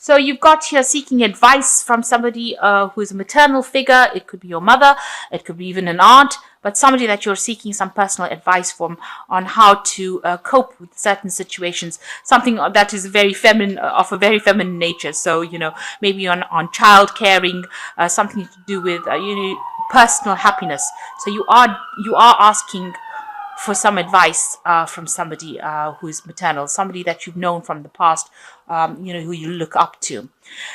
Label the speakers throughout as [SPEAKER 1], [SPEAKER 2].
[SPEAKER 1] So you've got here seeking advice from somebody who is a maternal figure. It could be your mother, it could be even an aunt, but somebody that you're seeking some personal advice from on how to cope with certain situations. Something that is very feminine, of a very feminine nature. So, maybe on child caring, something to do with, personal happiness. So you are asking for some advice from somebody who is maternal, somebody that you've known from the past, who you look up to.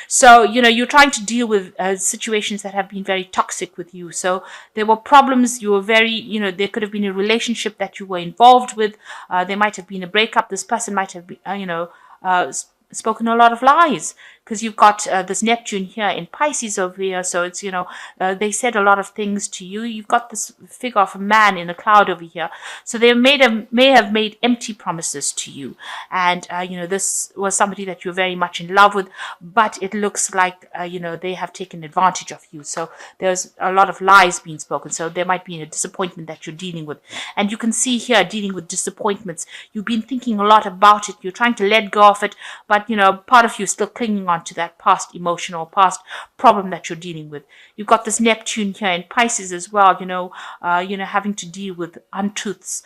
[SPEAKER 1] So, you're trying to deal with situations that have been very toxic with you. So there were problems, you were very, there could have been a relationship that you were involved with. There might have been a breakup. This person might have been, spoken a lot of lies, because you've got this Neptune here in Pisces over here. So it's, they said a lot of things to you. You've got this figure of a man in a cloud over here. So they may have made empty promises to you. And, this was somebody that you're very much in love with, but it looks like, they have taken advantage of you. So there's a lot of lies being spoken. So there might be a disappointment that you're dealing with. And you can see here, dealing with disappointments, you've been thinking a lot about it. You're trying to let go of it, but part of you is still clinging on to that past emotion or past problem that you're dealing with. You've got this Neptune here in Pisces as well, having to deal with untruths,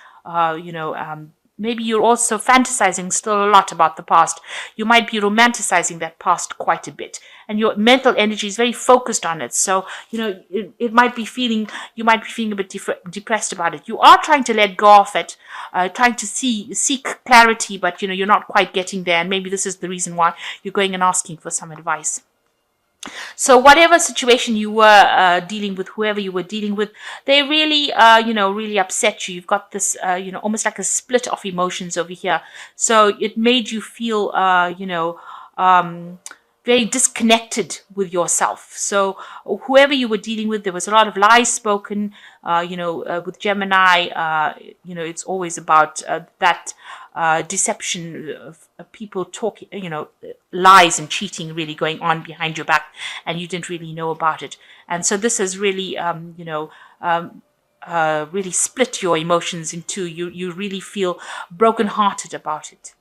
[SPEAKER 1] maybe you're also fantasizing still a lot about the past. You might be romanticizing that past quite a bit, and your mental energy is very focused on it. So, you might be feeling a bit depressed about it. You are trying to let go of it, trying to seek clarity, but you're not quite getting there. And maybe this is the reason why you're going and asking for some advice. So whatever situation you were dealing with, whoever you were dealing with, they really, really upset you. You've got this, almost like a split of emotions over here. So it made you feel, very disconnected with yourself. So whoever you were dealing with, there was a lot of lies spoken. With Gemini, it's always about that deception of people talking, lies and cheating really going on behind your back, and you didn't really know about it. And so this has really, really split your emotions in two. You really feel brokenhearted about it.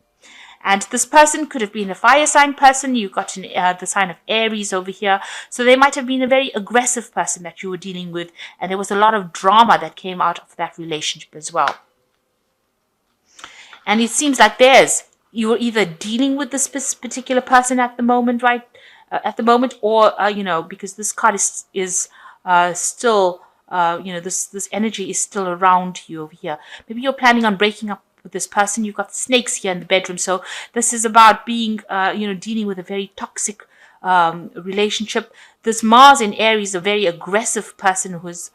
[SPEAKER 1] And this person could have been a fire sign person. You've got the sign of Aries over here. So they might have been a very aggressive person that you were dealing with. And there was a lot of drama that came out of that relationship as well. And it seems like you were either dealing with this particular person at the moment, right? Or, because this card is still, this energy is still around you over here. Maybe you're planning on breaking up with this person. You've got snakes here in the bedroom. So this is about being, dealing with a very toxic relationship. This Mars in Aries, a very aggressive person who's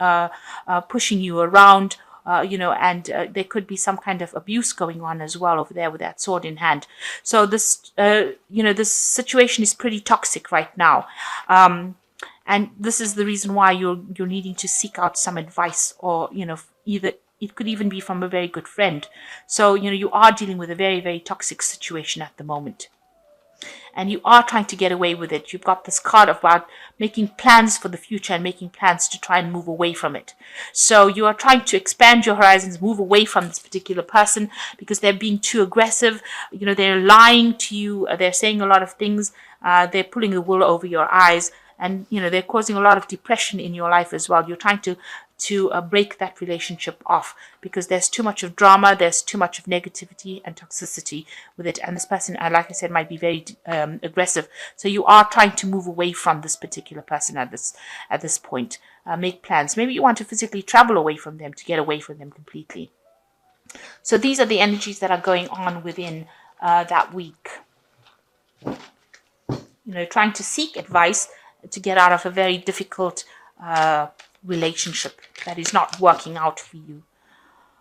[SPEAKER 1] pushing you around, and there could be some kind of abuse going on as well over there with that sword in hand. So this, this situation is pretty toxic right now. And this is the reason why you're needing to seek out some advice, or, either it could even be from a very good friend. So, you are dealing with a very, very toxic situation at the moment. And you are trying to get away with it. You've got this card about making plans for the future and making plans to try and move away from it. So you are trying to expand your horizons, move away from this particular person because they're being too aggressive. They're lying to you. They're saying a lot of things. They're pulling the wool over your eyes. And, they're causing a lot of depression in your life as well. You're trying to break that relationship off because there's too much of drama, there's too much of negativity and toxicity with it. And this person, like I said, might be very aggressive. So you are trying to move away from this particular person at this point. Make plans. Maybe you want to physically travel away from them to get away from them completely. So these are the energies that are going on within that week. Trying to seek advice to get out of a very difficult relationship that is not working out for you.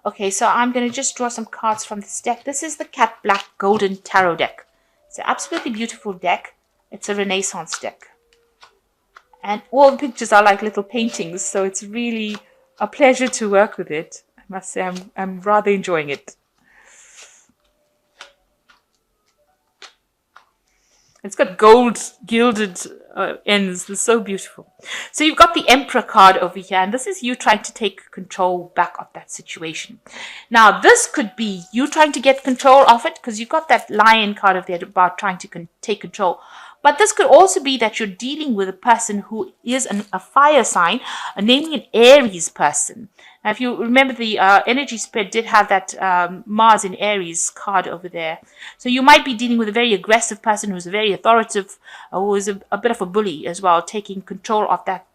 [SPEAKER 1] Okay, so I'm going to just draw some cards from this deck. This is the Cat Black Golden Tarot deck. It's an absolutely beautiful deck. It's a Renaissance deck. And all the pictures are like little paintings, so it's really a pleasure to work with it. I must say I'm rather enjoying it. It's got gold gilded ends. It's so beautiful. So you've got the Emperor card over here, and this is you trying to take control back of that situation. Now, this could be you trying to get control of it, because you've got that Lion card over there about trying to take control. But this could also be that you're dealing with a person who is a fire sign, namely an Aries person. Now, if you remember, the energy spread did have that Mars in Aries card over there. So you might be dealing with a very aggressive person who's very authoritative, who is a bit of a bully as well, taking control of that,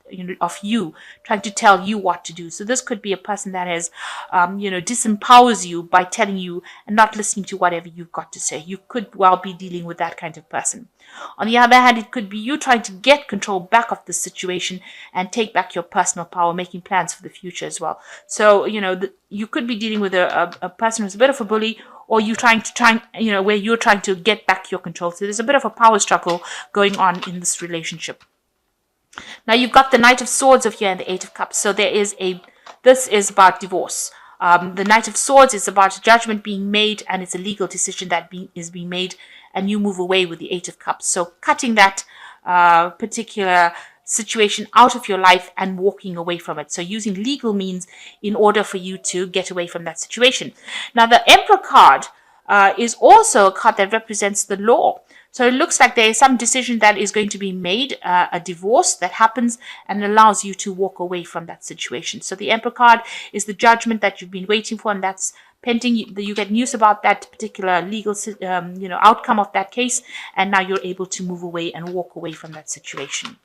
[SPEAKER 1] of you, trying to tell you what to do. So this could be a person that has, disempowers you by telling you and not listening to whatever you've got to say. You could well be dealing with that kind of person. On the other hand, it could be you trying to get control back of the situation and take back your personal power, making plans for the future as well. So, you could be dealing with a person who's a bit of a bully, or you where you're trying to get back your control. So there's a bit of a power struggle going on in this relationship. Now you've got the Knight of Swords over here and the Eight of Cups. So this is about divorce. The Knight of Swords is about a judgment being made, and it's a legal decision that is being made, and you move away with the Eight of Cups. So cutting that particular situation out of your life and walking away from it. So using legal means in order for you to get away from that situation. Now the Emperor card is also a card that represents the law. So it looks like there is some decision that is going to be made, a divorce that happens and allows you to walk away from that situation. So the Emperor card is the judgment that you've been waiting for, and that's pending. You get news about that particular legal, outcome of that case, and now you're able to move away and walk away from that situation.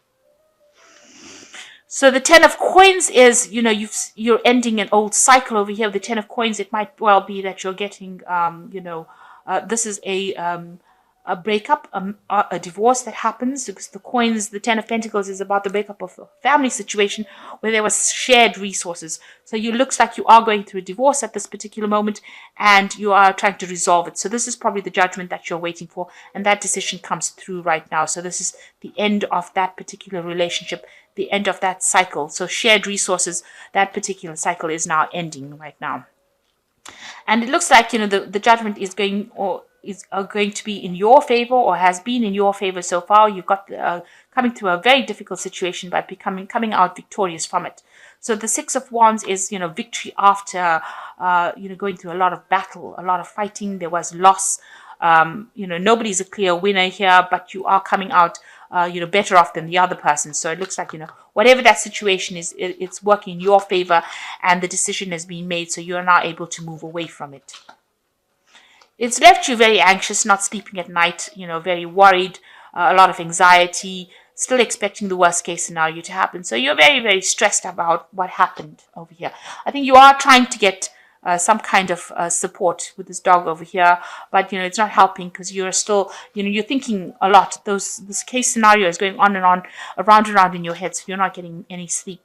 [SPEAKER 1] So the Ten of Coins is, you're ending an old cycle over here. The Ten of Coins, it might well be that you're getting, this is a breakup, a divorce that happens, because the coins, the Ten of Pentacles, is about the breakup of a family situation where there was shared resources. So it looks like you are going through a divorce at this particular moment, and you are trying to resolve it. So this is probably the judgment that you're waiting for, and that decision comes through right now. So this is the end of that particular relationship, the end of that cycle. So shared resources, that particular cycle is now ending right now. And it looks like, the judgment is going to be in your favor, or has been in your favor so far. You've got coming through a very difficult situation, but coming out victorious from it. So the Six of Wands is, victory after, going through a lot of battle, a lot of fighting. There was loss. Nobody's a clear winner here, but you are coming out, better off than the other person. So it looks like, whatever that situation is, it's working in your favor, and the decision has been made. So you are now able to move away from it. It's left you very anxious, not sleeping at night, very worried, a lot of anxiety, still expecting the worst case scenario to happen. So you're very, very stressed about what happened over here. I think you are trying to get some kind of support with this dog over here, but it's not helping, because you're still, you're thinking a lot. This case scenario is going on and on, around and around in your head, so you're not getting any sleep.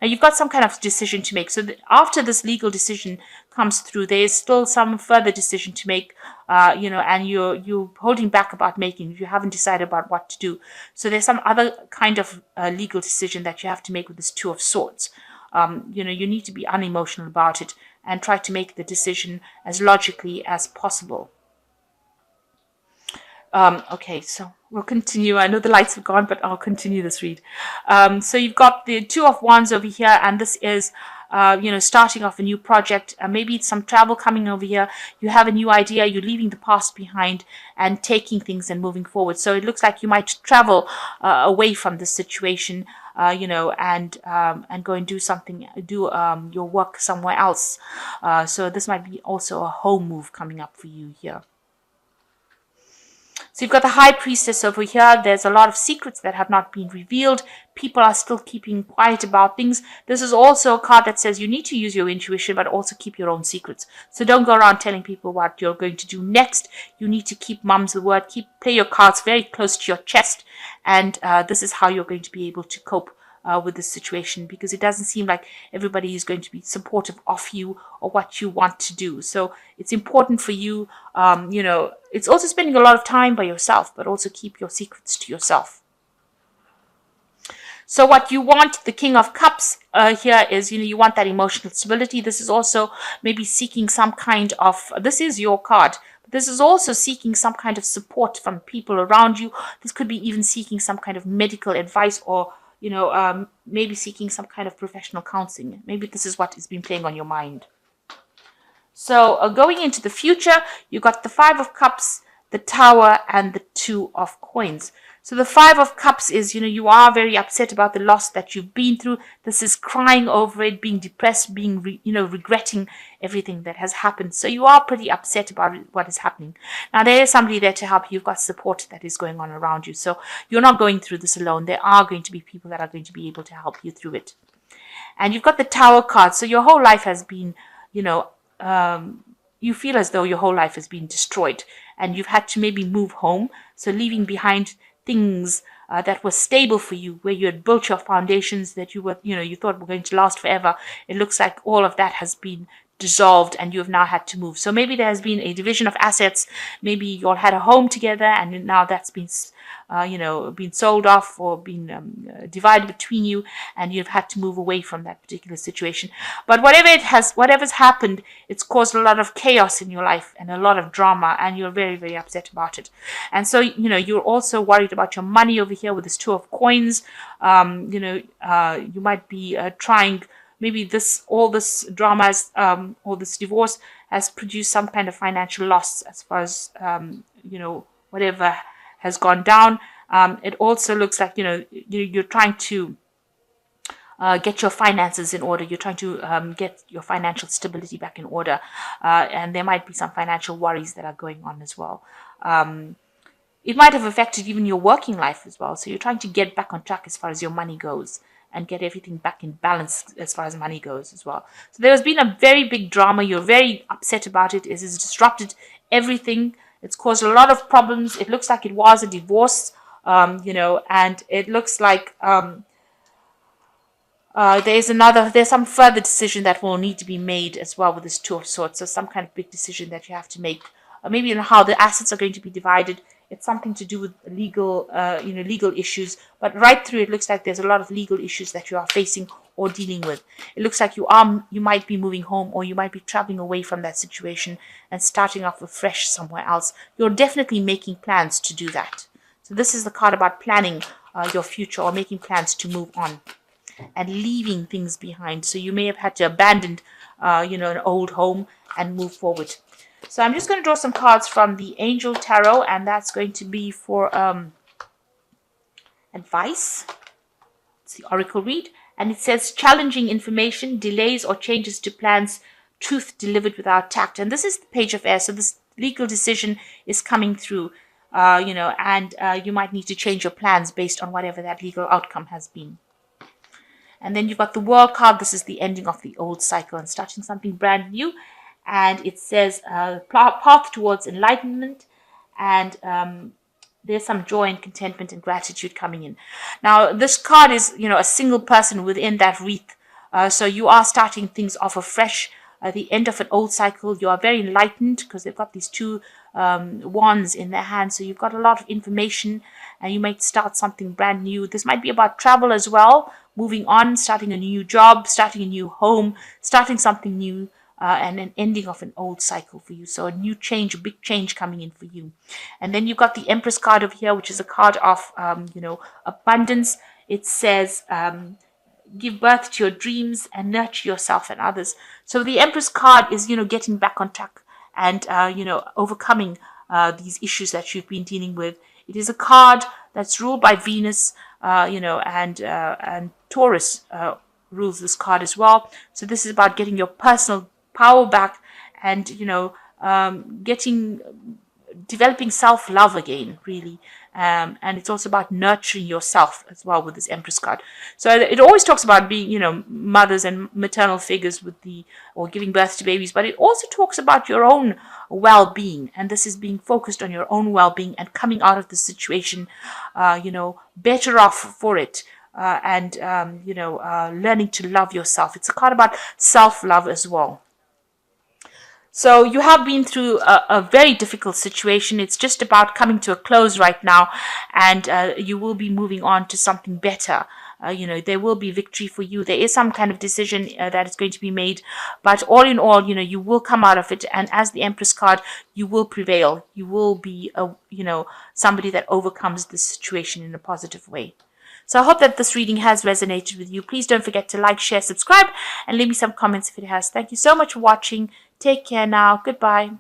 [SPEAKER 1] Now you've got some kind of decision to make. So after this legal decision comes through, there is still some further decision to make, and you're holding back about making. You haven't decided about what to do. So there's some other kind of legal decision that you have to make with this Two of Swords. You need to be unemotional about it and try to make the decision as logically as possible. Okay, so we'll continue. I know the lights have gone, but I'll continue this read. So you've got the Two of Wands over here, and this is, starting off a new project. Maybe it's some travel coming over here. You have a new idea. You're leaving the past behind and taking things and moving forward. So it looks like you might travel away from this situation, and go and do something, your work somewhere else. So this might be also a home move coming up for you here. So you've got the High Priestess over here. There's a lot of secrets that have not been revealed. People are still keeping quiet about things. This is also a card that says you need to use your intuition, but also keep your own secrets. So don't go around telling people what you're going to do next. You need to keep mum's the word. Play your cards very close to your chest. And this is how you're going to be able to cope with this situation, because it doesn't seem like everybody is going to be supportive of you or what you want to do. So it's important for you, it's also spending a lot of time by yourself, but also keep your secrets to yourself. So what you want, the King of Cups here is, you want that emotional stability. This is also maybe seeking some kind of, this is your card, This is also seeking some kind of support from people around you. This could be even seeking some kind of medical advice, or maybe seeking some kind of professional counseling. Maybe this is what has been playing on your mind. So going into the future, you got the Five of Cups, the Tower, and the Two of Coins. So the Five of Cups is, you are very upset about the loss that you've been through. This is crying over it, being depressed, being, regretting everything that has happened. So you are pretty upset about what is happening. Now, there is somebody there to help you. You've got support that is going on around you. So you're not going through this alone. There are going to be people that are going to be able to help you through it. And you've got the Tower card. So your whole life has been, you feel as though your whole life has been destroyed, and you've had to maybe move home. So leaving behind things that were stable for you, where you had built your foundations that you thought were going to last forever. It looks like all of that has been dissolved and you have now had to move. So maybe there has been a division of assets. Maybe you all had a home together and now that's been been sold off or been divided between you, and you've had to move away from that particular situation. But whatever's happened, it's caused a lot of chaos in your life and a lot of drama, and you're very, very upset about it. And so, you're also worried about your money over here with this Two of Coins. You might be trying. Maybe all this drama, or this divorce has produced some kind of financial loss as far as, whatever has gone down. It also looks like, you're trying to get your finances in order. You're trying to get your financial stability back in order. And there might be some financial worries that are going on as well. It might have affected even your working life as well. So you're trying to get back on track as far as your money goes, and get everything back in balance as far as money goes as well. So there has been a very big drama. You're very upset about it. It has disrupted everything. It's caused a lot of problems. It looks like it was a divorce, and it looks like there's some further decision that will need to be made as well with this Two of Swords. So some kind of big decision that you have to make, maybe on how the assets are going to be divided. It's something to do with legal issues. But right through, it looks like there's a lot of legal issues that you are facing or dealing with. It looks like you might be moving home, or you might be traveling away from that situation and starting off afresh somewhere else. You're definitely making plans to do that. So this is the card about planning your future, or making plans to move on and leaving things behind. So you may have had to abandon, an old home and move forward. So I'm just going to draw some cards from the Angel Tarot, and that's going to be for advice. It's the Oracle read, and it says challenging information, delays or changes to plans, truth delivered without tact. And this is the Page of Air, so this legal decision is coming through, and you might need to change your plans based on whatever that legal outcome has been. And then you've got the World card. This is the ending of the old cycle and starting something brand new. And it says path towards enlightenment, and there's some joy and contentment and gratitude coming in. Now, this card is, a single person within that wreath. So you are starting things off afresh. At the end of an old cycle, you are very enlightened because they've got these two wands in their hands. So you've got a lot of information, and you might start something brand new. This might be about travel as well, moving on, starting a new job, starting a new home, starting something new. And an ending of an old cycle for you. So a new change, a big change coming in for you. And then you've got the Empress card over here, which is a card of, abundance. It says, give birth to your dreams and nurture yourself and others. So the Empress card is, getting back on track and, overcoming these issues that you've been dealing with. It is a card that's ruled by Venus, and Taurus rules this card as well. So this is about getting your personal power back and, developing self-love again, really. And it's also about nurturing yourself as well with this Empress card. So it always talks about being, mothers and maternal figures or giving birth to babies, but it also talks about your own well-being. And this is being focused on your own well-being and coming out of the situation, better off for it. Learning to love yourself. It's a card about self-love as well. So you have been through a very difficult situation. It's just about coming to a close right now, and you will be moving on to something better. there will be victory for you. There is some kind of decision that is going to be made, but all in all, you will come out of it, and as the Empress card, you will prevail. You will be somebody that overcomes this situation in a positive way. So I hope that this reading has resonated with you. Please don't forget to like, share, subscribe, and leave me some comments if it has. Thank you so much for watching. Take care now. Goodbye.